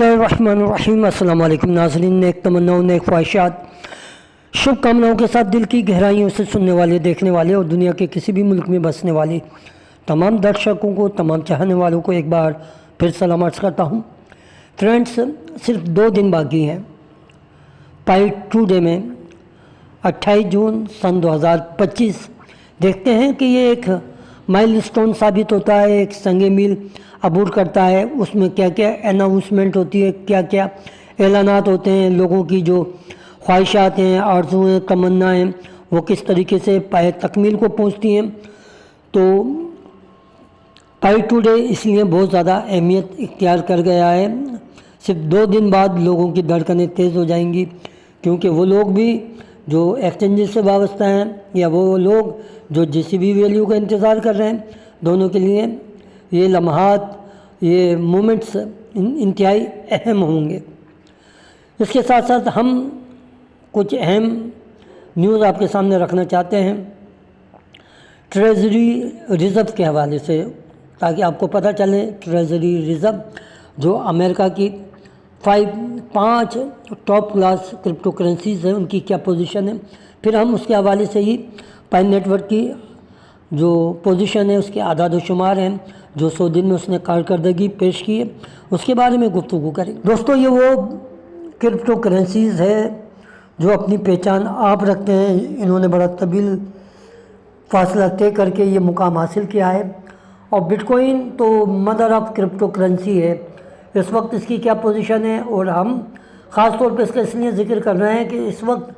बिस्मिल्लाहिर्रहमानिर्रहीम। अस्सलाम वालेकुम नाज़रीन। नेक तमन्नाओं, नेक ख्वाहिशात, शुभकामनाओं के साथ दिल की गहराइयों से सुनने वाले, देखने वाले और दुनिया के किसी भी मुल्क में बसने वाले तमाम दर्शकों को, तमाम चाहने वालों को एक बार फिर सलाम अर्ज़ करता हूँ। फ्रेंड्स, सिर्फ 2 दिन बाकी हैं पाई टू डे में, 28 जून सन 2025। देखते हैं कि ये एक माइलस्टोन साबित होता है, एक संगे मील अबूर करता है। उसमें क्या क्या अनाउंसमेंट होती है, क्या क्या ऐलानात होते हैं, लोगों की जो ख्वाहिशात हैं, आरज़ुएँ, तमन्नाएँ, वो किस तरीके से पाए तकमील को पहुंचती हैं। तो पाई टू डे इसलिए बहुत ज़्यादा अहमियत इख्तियार कर गया है। सिर्फ 2 दिन बाद लोगों की धड़कनें तेज़ हो जाएंगी, क्योंकि वो लोग भी जो एक्सचेंजेस से वाबस्ता हैं या वो लोग जो जीसीबी वैल्यू का इंतज़ार कर रहे हैं, दोनों के लिए ये लम्हात, ये मोमेंट्स इंतहाई अहम होंगे। इसके साथ साथ हम कुछ अहम न्यूज़ आपके सामने रखना चाहते हैं ट्रेजरी रिज़र्व के हवाले से, ताकि आपको पता चले ट्रेजरी रिज़र्व जो अमेरिका की 5 टॉप क्लास क्रिप्टो करेंसीज़ हैं, उनकी क्या पोजीशन है। फिर हम उसके हवाले से ही पाई नेटवर्क की जो पोजीशन है, उसके आदाद व शुमार हैं, जो 100 दिन में उसने कारकर्दगी पेश की है, उसके बारे में गुफ्तगू करेंगे। दोस्तों, ये वो क्रिप्टो करेंसीज़ है जो अपनी पहचान आप रखते हैं। इन्होंने बड़ा तवील फासला तय करके ये मुकाम हासिल किया है। और बिटकॉइन तो मदर ऑफ क्रिप्टो करेंसी है। इस वक्त इसकी क्या पोजीशन है, और हम ख़ास तौर पे इसका इसलिए ज़िक्र कर रहे हैं कि इस वक्त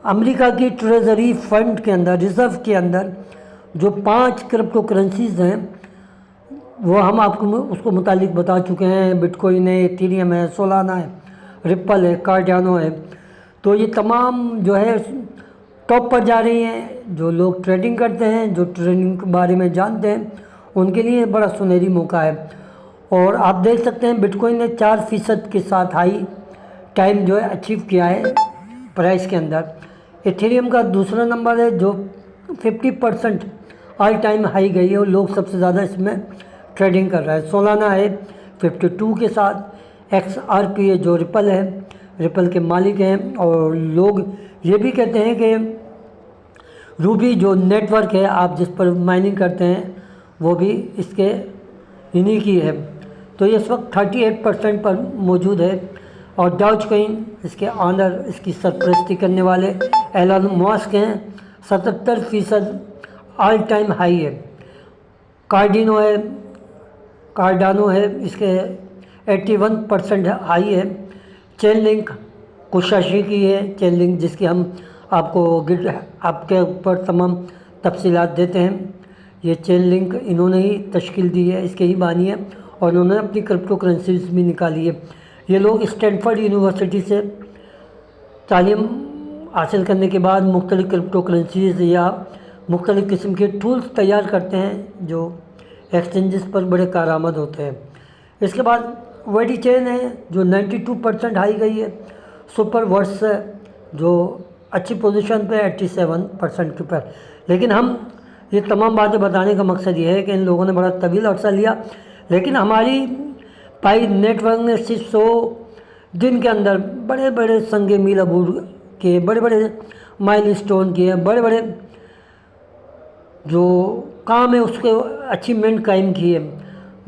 अमेरिका की ट्रेजरी फंड के अंदर, रिज़र्व के अंदर जो 5 क्रिप्टो करेंसीज़ हैं, वो हम आपको उसको मुतालिक बता चुके हैं। बिटकॉइन है, इथेरियम है, सोलाना है, रिप्पल है, कार्डानो है। तो ये तमाम जो है टॉप पर जा रही हैं। जो लोग ट्रेडिंग करते हैं, जो ट्रेडिंग के बारे में जानते हैं, उनके लिए बड़ा सुनहरी मौका है। और आप देख सकते हैं बिटकॉइन ने 4% के साथ हाई टाइम जो है अचीव किया है प्राइस के अंदर। इथेरियम का दूसरा नंबर है जो 50% ऑल टाइम हाई गई है और लोग सबसे ज़्यादा इसमें ट्रेडिंग कर रहा है। सोलाना है 52 के साथ। XRP है जो रिपल है, रिपल के मालिक हैं। और लोग ये भी कहते हैं कि रूबी जो नेटवर्क है आप जिस पर माइनिंग करते हैं, वो भी इसके इन्हीं की है। तो ये इस वक्त 38% पर मौजूद है। और डॉजकॉइन, इसके ऑनर, इसकी सरपरस्ती करने वाले एलन मस्क हैं, 77% ऑल टाइम हाई है। कार्डानो है, इसके 81% हाई है। चेन लिंक कुशाशी की है, चेन लिंक जिसकी हम आपको आपके ऊपर तमाम तफसीलात देते हैं। ये चेन लिंक इन्होंने ही तश्कील दी है, इसके ही बानी है, और इन्होंने अपनी क्रिप्टो करेंसीज भी निकाली है। ये लोग स्टैनफोर्ड यूनिवर्सिटी से तालीम हासिल करने के बाद मुख्तलिफ क्रिप्टो करेंसीज या मुख्तलिफ़ किस्म के टूल्स तैयार करते हैं जो एक्सचेंजेस पर बड़े कारआमद होते हैं। इसके बाद वेडी चेन है जो 92% हाई गई है। सुपर वर्स जो अच्छी पोजीशन पे 87% के ऊपर। लेकिन हम ये तमाम बातें बताने का मकसद ये है कि इन लोगों ने बड़ा तवील अर्सा लिया, लेकिन हमारी पाई नेटवर्क ने सिर्फ 100 दिन के अंदर बड़े बड़े संगे मील अबूर किए, बड़े बड़े माइलस्टोन किए, बड़े बड़े जो काम है उसके अचीवमेंट कायम किए।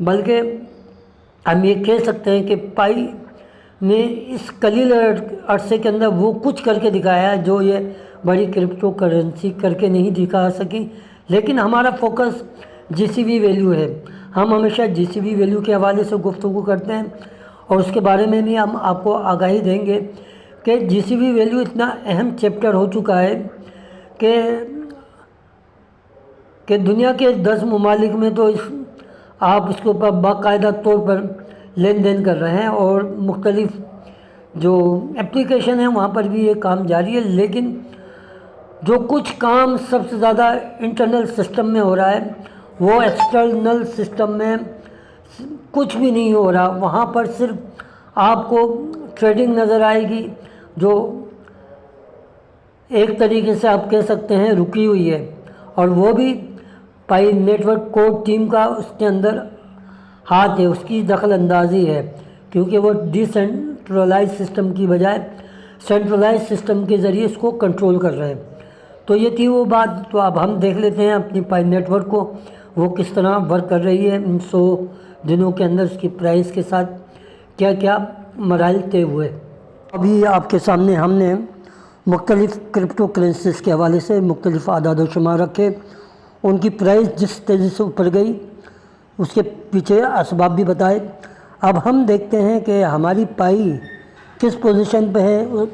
बल्कि हम ये कह सकते हैं कि पाई ने इस कलील अरसे के अंदर वो कुछ करके दिखाया है जो ये बड़ी क्रिप्टो करेंसी करके नहीं दिखा सकी। लेकिन हमारा फोकस जीसीबी वैल्यू है। हम हमेशा जीसीबी वैल्यू के हवाले से गुफ्तगू करते हैं, और उसके बारे में भी हम आपको आगाही देंगे कि जीसीबी वैल्यू इतना अहम चैप्टर हो चुका है कि दुनिया के 10 ममालिक में तो आप इसके ऊपर बाकायदा तौर पर लेन देन कर रहे हैं, और मुख्तलिफ जो एप्लीकेशन है वहाँ पर भी ये काम जारी है। लेकिन जो कुछ काम सबसे ज़्यादा इंटरनल सिस्टम में हो रहा है, वो एक्सटर्नल सिस्टम में कुछ भी नहीं हो रहा। वहाँ पर सिर्फ आपको ट्रेडिंग नज़र आएगी जो एक तरीके से आप कह सकते हैं रुकी हुई है, और वो भी पाई नेटवर्क कोड टीम का उसके अंदर हाथ है, उसकी दखल अंदाजी है क्योंकि वो डिसेंट्रलाइज सिस्टम की बजाय सेंट्रलाइज सिस्टम के ज़रिए इसको कंट्रोल कर रहे हैं। तो ये थी वो बात। तो अब हम देख लेते हैं अपनी पाई नेटवर्क को वो किस तरह वर्क कर रही है इन 100 दिनों के अंदर, इसकी प्राइस के साथ क्या क्या मराइल तय हुए। अभी आपके सामने हमने मुख्तलिफ़ क्रिप्टो करेंसीज के हवाले से मुख्तलिफ़ आदाद शुमार रखे, उनकी प्राइस जिस तेज़ी से ऊपर गई उसके पीछे असबाब भी बताए। अब हम देखते हैं कि हमारी पाई किस पोजीशन पे है,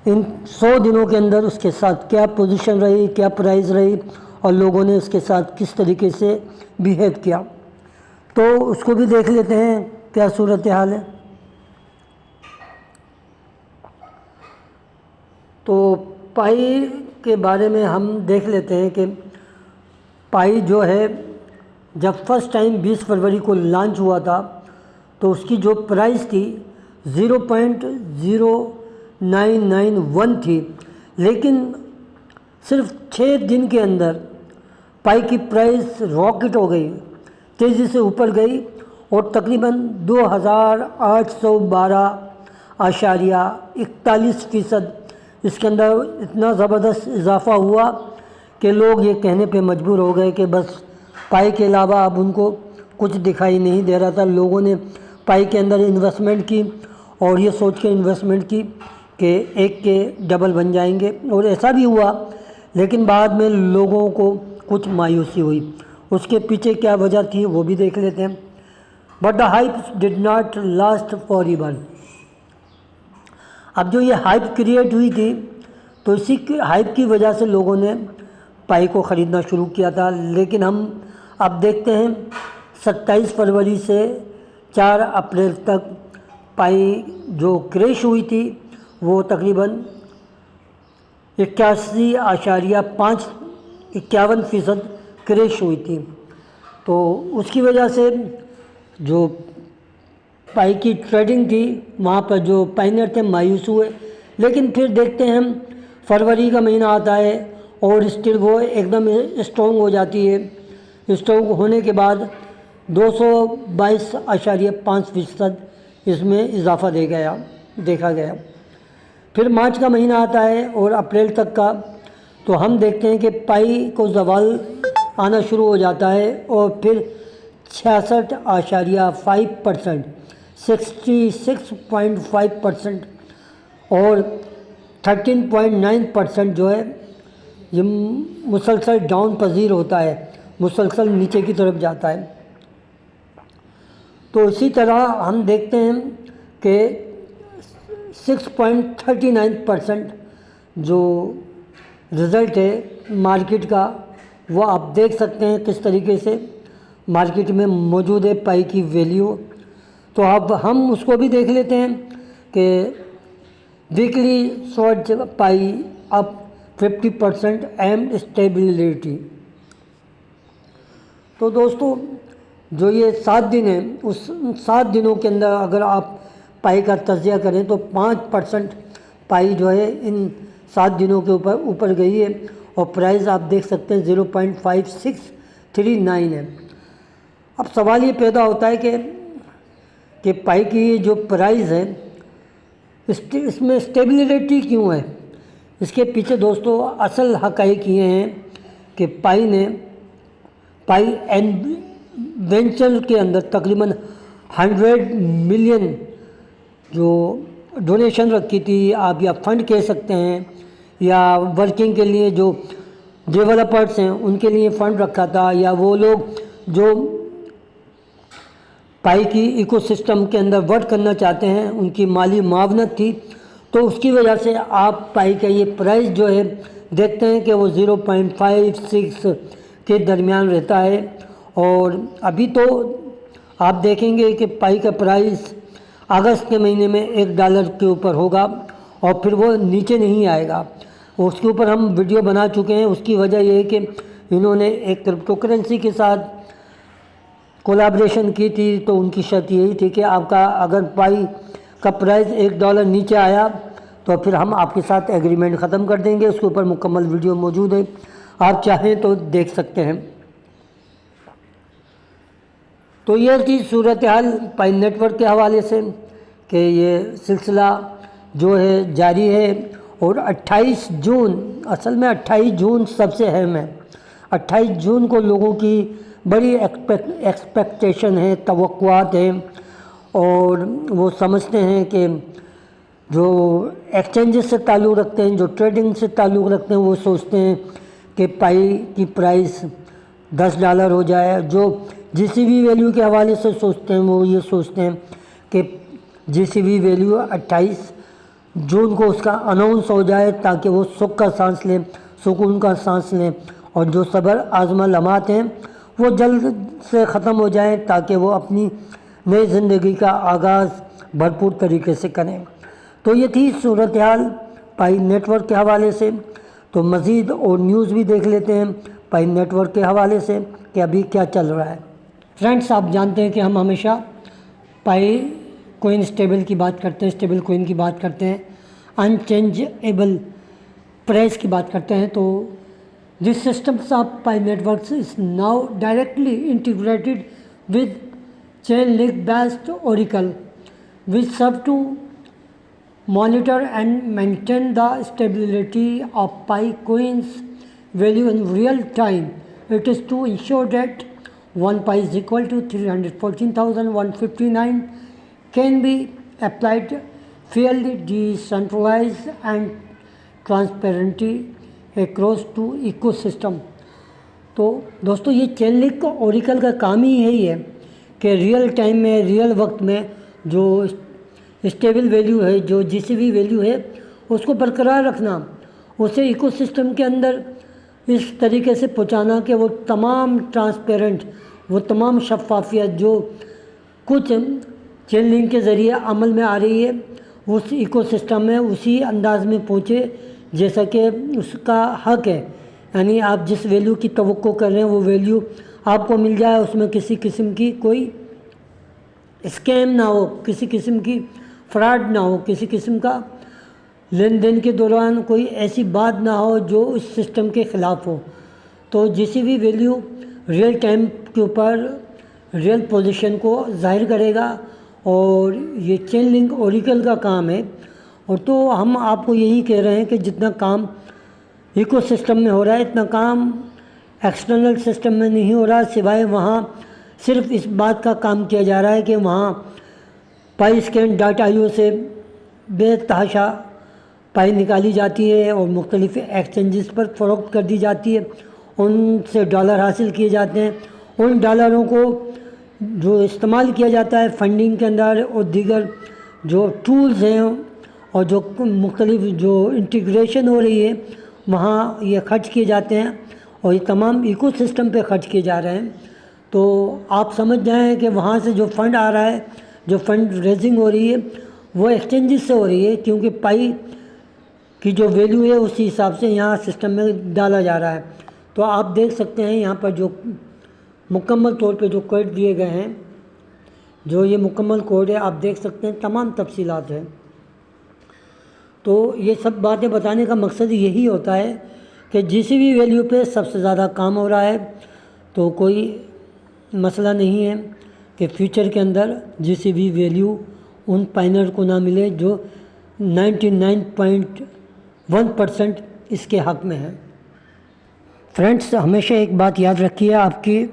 इन 100 दिनों के अंदर उसके साथ क्या पोजीशन रही, क्या प्राइस रही और लोगों ने उसके साथ किस तरीके से बिहेव किया। तो उसको भी देख लेते हैं क्या सूरत हाल है। तो पाई के बारे में हम देख लेते हैं कि पाई जो है जब फर्स्ट टाइम 20 फरवरी को लॉन्च हुआ था तो उसकी जो प्राइस थी 0.0991 थी, लेकिन सिर्फ 6 दिन के अंदर पाई की प्राइस रॉकेट हो गई, तेज़ी से ऊपर गई और तकरीबन 2812.41% इसके अंदर इतना ज़बरदस्त इजाफ़ा हुआ कि लोग ये कहने पे मजबूर हो गए कि बस पाई के अलावा अब उनको कुछ दिखाई नहीं दे रहा था। लोगों ने पाई के अंदर इन्वेस्टमेंट की और ये सोच के इन्वेस्टमेंट की कि एक के डबल बन जाएंगे, और ऐसा भी हुआ। लेकिन बाद में लोगों को कुछ मायूसी हुई, उसके पीछे क्या वजह थी वो भी देख लेते हैं। But the hype did not last for ever. अब जो ये हाइप क्रिएट हुई थी तो इसी हाइप की वजह से लोगों ने पाई को ख़रीदना शुरू किया था। लेकिन हम अब देखते हैं 27 फरवरी से 4 अप्रैल तक पाई जो क्रैश हुई थी वो तकरीबन 81.51% क्रैश हुई थी। तो उसकी वजह से जो पाई की ट्रेडिंग थी वहाँ पर जो पाइनर थे मायूस हुए। लेकिन फिर देखते हैं हम फरवरी का महीना आता है और स्टिल वो एकदम स्ट्रॉन्ग हो जाती है। स्ट्रॉन्ग होने के बाद 222.5% इसमें इजाफा देखा गया। फिर मार्च का महीना आता है और अप्रैल तक का, तो हम देखते हैं कि पाई को ज़वाल आना शुरू हो जाता है और फिर 66.5%, 66.5% और 13.9% जो है ये मुसलसल डाउन पजीर होता है, मुसलसल नीचे की तरफ जाता है। तो इसी तरह हम देखते हैं कि 6.39% जो रिज़ल्ट है मार्केट का वो आप देख सकते हैं किस तरीके से मार्केट में मौजूद है पाई की वैल्यू। तो अब हम उसको भी देख लेते हैं कि weekly short pi up 50% and stability. तो दोस्तों जो ये 7 दिन है उस 7 दिनों के अंदर अगर आप पाई का तजिया करें तो 5% पाई जो है इन 7 दिनों के ऊपर गई है और प्राइस आप देख सकते हैं 0.5639 है। अब सवाल ये पैदा होता है कि पाई की जो प्राइस है इसमें स्टेबिलिटी क्यों है। इसके पीछे दोस्तों असल हक़ाइक़ ये हैं कि पाई वेंचर के अंदर तकरीबन 100 मिलियन जो डोनेशन रखी थी आप या फंड कह सकते हैं, या वर्किंग के लिए जो डेवलपर्स हैं उनके लिए फ़ंड रखा था, या वो लोग जो पाई की इकोसिस्टम के अंदर वर्क करना चाहते हैं उनकी माली मुआवनत थी। तो उसकी वजह से आप पाई का ये प्राइस जो है देखते हैं कि वो 0.56 के दरमियान रहता है। और अभी तो आप देखेंगे कि पाई का प्राइस अगस्त के महीने में $1 के ऊपर होगा और फिर वो नीचे नहीं आएगा। उसके ऊपर हम वीडियो बना चुके हैं। उसकी वजह यह है कि इन्होंने एक क्रिप्टो करेंसी के साथ कोलैबोरेशन की थी, तो उनकी शर्त यही थी कि आपका अगर पाई का प्राइस $1 नीचे आया तो फिर हम आपके साथ एग्रीमेंट ख़त्म कर देंगे। उसके ऊपर मुकम्मल वीडियो मौजूद है, आप चाहें तो देख सकते हैं। तो ये थी सूरत हाल पाई नेटवर्क के हवाले से कि ये सिलसिला जो है जारी है। और 28 जून, असल में 28 जून सबसे अहम है। 28 जून को लोगों की बड़ी एक्सपेक्टेशन है, तवक्कुआत हैं, और वो समझते हैं कि जो एक्सचेंजेस से ताल्लुक़ रखते हैं, जो ट्रेडिंग से ताल्लुक़ रखते हैं, वो सोचते हैं कि पाई की प्राइस $10 हो जाए। जो जीसीबी वैल्यू के हवाले से सोचते हैं वो ये सोचते हैं कि जीसीबी वैल्यू 28 जून को उसका अनाउंस हो जाए ताकि वो सुख का सांस लें, सुकून का सांस लें, और जो सब्र आज़मा लम्हात हैं वो जल्द से ख़त्म हो जाएं ताकि वो अपनी नई ज़िंदगी का आगाज़ भरपूर तरीके से करें। तो ये थी सूरत हाल पाई नेटवर्क के हवाले से। तो मज़ीद और न्यूज़ भी देख लेते हैं पाई नेटवर्क के हवाले से कि अभी क्या चल रहा है। फ्रेंड्स, आप जानते हैं कि हम हमेशा पाई कोइन स्टेबल की बात करते हैं, स्टेबल कोइन की बात करते हैं, अनचेंजेबल प्राइस की बात करते हैं। तो this systems of pi networks is now directly integrated with chain link based Oracle which serve to monitor and maintain the stability of Pi coins value in real time. It is to ensure that 1 Pi is equal to 314,159 can be applied fairly, decentralized and transparently across to ecosystem. तो दोस्तों, ये chain link Oracle का काम ही यही है कि real time में, real वक्त में जो स्टेबल वैल्यू है, जो जीसीबी वैल्यू है, उसको बरकरार रखना, उसे इकोसिस्टम के अंदर इस तरीके से पहुंचाना कि वो तमाम ट्रांसपेरेंट, वो तमाम शफाफियत जो कुछ चेन लिंक के ज़रिए अमल में आ रही है उस इकोसिस्टम में उसी अंदाज में पहुँचे जैसा कि उसका हक है। यानी आप जिस वैल्यू की तवक्को कर रहे हैं वो वैल्यू आपको मिल जाए, उसमें किसी किस्म की कोई स्कैम ना हो, किसी किस्म की फ्रॉड ना हो, किसी किस्म का लेन देन के दौरान कोई ऐसी बात ना हो जो इस सिस्टम के ख़िलाफ़ हो। तो जीसीबी वैल्यू रियल टाइम के ऊपर रियल पोजीशन को ज़ाहिर करेगा और ये चेन लिंक ओरेकल का काम है। और तो हम आपको यही कह रहे हैं कि जितना काम इकोसिस्टम में हो रहा है इतना काम एक्सटर्नल सिस्टम में नहीं हो रहा, सिवाय वहाँ सिर्फ इस बात का काम किया जा रहा है कि वहाँ पाई स्कैन .io से बेतहाशा पाई निकाली जाती है और मुख्तलिफ एक्सचेंजेस पर फ़रोख्त कर दी जाती है, उनसे डॉलर हासिल किए जाते हैं। उन डॉलरों को जो इस्तेमाल किया जाता है फंडिंग के अंदर और दीगर जो टूल्स हैं और जो मुख्तलिफ जो इंटीग्रेशन हो रही है वहाँ ये खर्च किए जाते हैं और ये तमाम इकोसिस्टम पे खर्च किए जा रहे हैं। तो आप समझ जाएं कि वहाँ से जो फ़ंड आ रहा है, जो फंड रेजिंग हो रही है वो एक्सचेंजेस से हो रही है, क्योंकि पाई की जो वैल्यू है उसी हिसाब से यहाँ सिस्टम में डाला जा रहा है। तो आप देख सकते हैं यहाँ पर जो मुकम्मल तौर पे जो कोड दिए गए हैं, जो ये मुकम्मल कोड है आप देख सकते हैं, तमाम तफसीलात हैं। तो ये सब बातें बताने का मकसद यही होता है कि जीसीबी वैल्यू पे सबसे ज़्यादा काम हो रहा है। तो कोई मसला नहीं है कि फ्यूचर के अंदर जीसीबी वैल्यू उन पाइनर को ना मिले जो 99.1% इसके हक़ में है। फ्रेंड्स, हमेशा एक बात याद रखिए, आपकी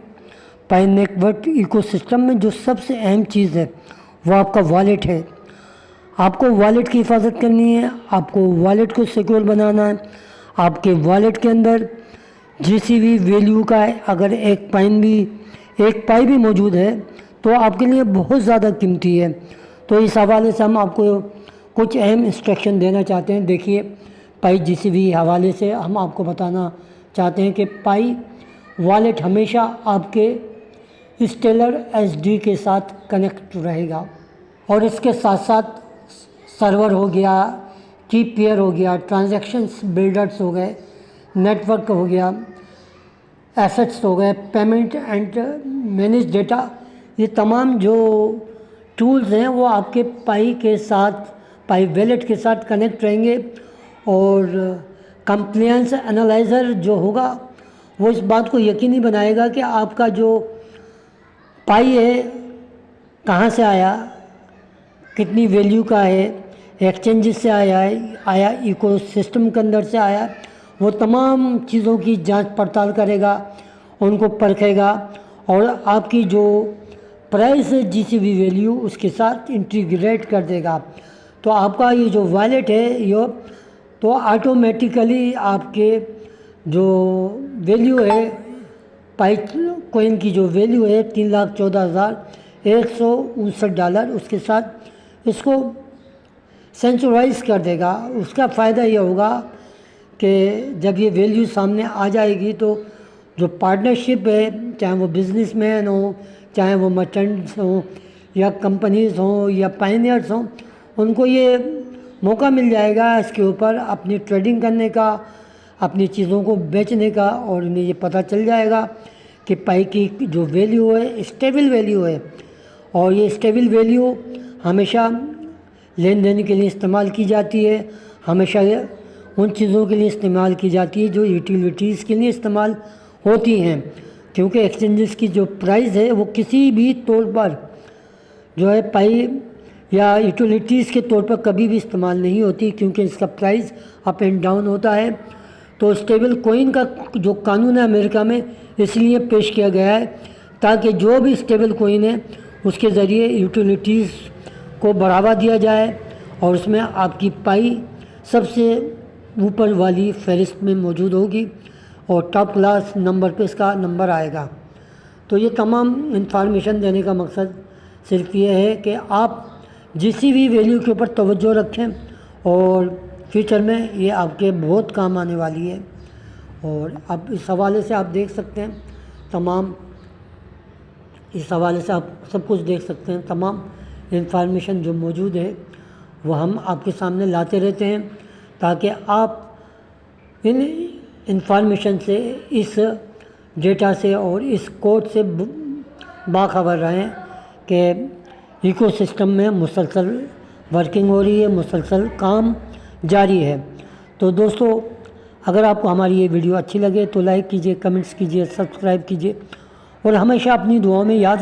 पाई नेटवर्क इकोसिस्टम में जो सबसे अहम चीज़ है वो आपका वॉलेट है। आपको वॉलेट की हिफाजत करनी है, आपको वॉलेट को सिक्योर बनाना है। आपके वॉलेट के अंदर जीसीबी वैल्यू का अगर एक पाई भी मौजूद है तो आपके लिए बहुत ज़्यादा कीमती है। तो इस हवाले से हम आपको कुछ अहम इंस्ट्रक्शन देना चाहते हैं। देखिए, पाई जीसीबी हवाले से हम आपको बताना चाहते हैं कि पाई वॉलेट हमेशा आपके स्टेलर एसडी के साथ कनेक्ट रहेगा और इसके साथ साथ सर्वर हो गया, की पेयर हो गया, ट्रांजैक्शंस बिल्डर्स हो गए, नेटवर्क हो गया, एसेट्स हो गए, पेमेंट एंड मैनेज डेटा, ये तमाम जो टूल्स हैं वो आपके पाई के साथ, पाई वॉलेट के साथ कनेक्ट रहेंगे। और कंप्लायंस एनालाइज़र जो होगा वो इस बात को यकीनी बनाएगा कि आपका जो पाई है कहाँ से आया, कितनी वैल्यू का है, एक्सचेंजेस से आया इकोसिस्टम के अंदर से आया, वो तमाम चीज़ों की जांच पड़ताल करेगा, उनको परखेगा और आपकी जो प्राइस है जीसीबी वैल्यू उसके साथ इंटीग्रेट कर देगा। तो आपका ये जो वॉलेट है ये तो ऑटोमेटिकली आपके जो वैल्यू है पाई कॉइन की जो वैल्यू है $3,14,159 उसके साथ इसको सेंचुराइज कर देगा। उसका फ़ायदा ये होगा कि जब ये वैल्यू सामने आ जाएगी तो जो पार्टनरशिप है, चाहे वो बिजनेसमैन हो, चाहे वो मर्चेंट्स हों या कंपनीज़ हों या पायनियर्स हों, उनको ये मौका मिल जाएगा इसके ऊपर अपनी ट्रेडिंग करने का, अपनी चीज़ों को बेचने का, और इन्हें ये पता चल जाएगा कि पाई की जो वैल्यू है स्टेबल वैल्यू है और ये स्टेबल वैल्यू हमेशा लेन देन के लिए इस्तेमाल की जाती है, हमेशा उन चीज़ों के लिए इस्तेमाल की जाती है जो यूटिलिटीज़ के लिए इस्तेमाल होती हैं, क्योंकि एक्सचेंजेस की जो प्राइस है वो किसी भी तौर पर जो है पाई या यूटिलिटीज़ के तौर पर कभी भी इस्तेमाल नहीं होती, क्योंकि इसका प्राइस अप एंड डाउन होता है। तो स्टेबल कॉइन का जो कानून है अमेरिका में इसलिए पेश किया गया है ताकि जो भी स्टेबल कॉइन है उसके ज़रिए यूटिलिटीज़ को बढ़ावा दिया जाए और उसमें आपकी पाई सबसे ऊपर वाली फहरिस्त में मौजूद होगी और टॉप क्लास नंबर पे इसका नंबर आएगा। तो ये तमाम इंफॉर्मेशन देने का मकसद सिर्फ ये है कि आप जीसीबी वैल्यू के ऊपर तवज्जो रखें और फ्यूचर में ये आपके बहुत काम आने वाली है। और अब इस हवाले से आप देख सकते हैं इस हवाले से आप सब कुछ देख सकते हैं, तमाम इंफॉर्मेशन जो मौजूद है वो हम आपके सामने लाते रहते हैं ताकि आप इन इंफॉर्मेशन से, इस डेटा से और इस कोड से बाखबर रहें कि इकोसिस्टम में मुसलसल वर्किंग हो रही है, मुसलसल काम जारी है। तो दोस्तों, अगर आपको हमारी ये वीडियो अच्छी लगे तो लाइक कीजिए, कमेंट्स कीजिए, सब्सक्राइब कीजिए और हमेशा अपनी दुआओं में याद